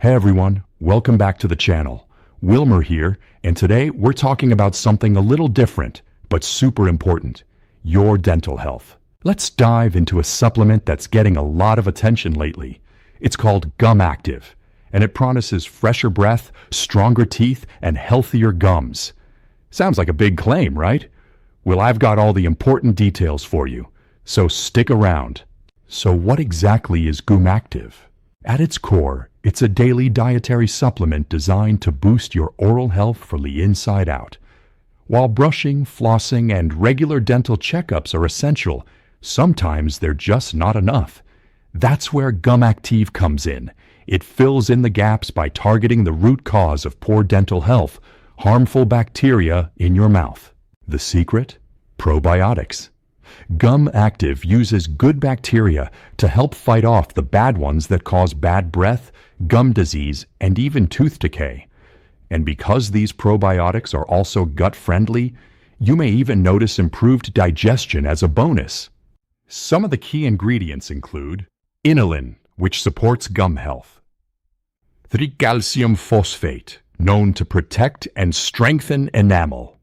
Hey everyone, welcome back to the channel. Wilmer here, and today we're talking about something a little different, but super important, your dental health. Let's dive into a supplement that's getting a lot of attention lately. It's called GumAktiv, and it promises fresher breath, stronger teeth, and healthier gums. Sounds like a big claim, right? Well, I've got all the important details for you, so stick around. So what exactly is GumAktiv? At its core, it's a daily dietary supplement designed to boost your oral health from the inside out. While brushing, flossing, and regular dental checkups are essential, sometimes they're just not enough. That's where GumAktiv comes in. It fills in the gaps by targeting the root cause of poor dental health, harmful bacteria in your mouth. The secret? Probiotics. GumAktiv uses good bacteria to help fight off the bad ones that cause bad breath, gum disease, and even tooth decay. And because these probiotics are also gut-friendly, you may even notice improved digestion as a bonus. Some of the key ingredients include inulin, which supports gum health, tricalcium phosphate, known to protect and strengthen enamel,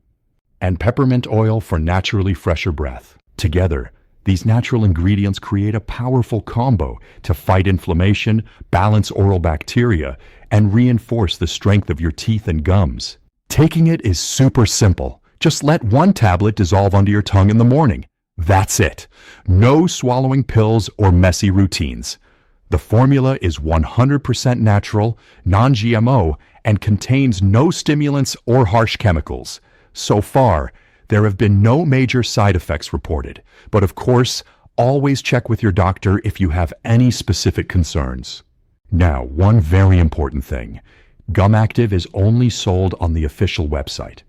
and peppermint oil for naturally fresher breath. Together, these natural ingredients create a powerful combo to fight inflammation, balance oral bacteria, and reinforce the strength of your teeth and gums. Taking it is super simple. Just let one tablet dissolve under your tongue in the morning. That's it. No swallowing pills or messy routines. The formula is 100% natural, non-GMO, and contains no stimulants or harsh chemicals. So far, there have been no major side effects reported, but of course, always check with your doctor if you have any specific concerns. Now, one very important thing. GumAktiv is only sold on the official website.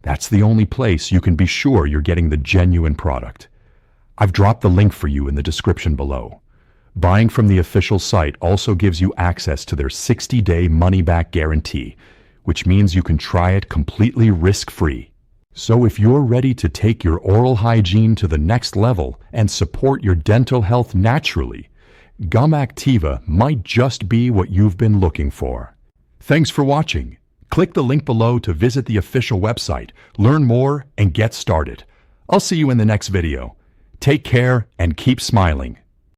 That's the only place you can be sure you're getting the genuine product. I've dropped the link for you in the description below. Buying from the official site also gives you access to their 60-day money-back guarantee, which means you can try it completely risk-free. So if you're ready to take your oral hygiene to the next level and support your dental health naturally, GumAktiv might just be what you've been looking for. Thanks for watching. Click the link below to visit the official website, learn more, and get started. I'll see you in the next video. Take care and keep smiling.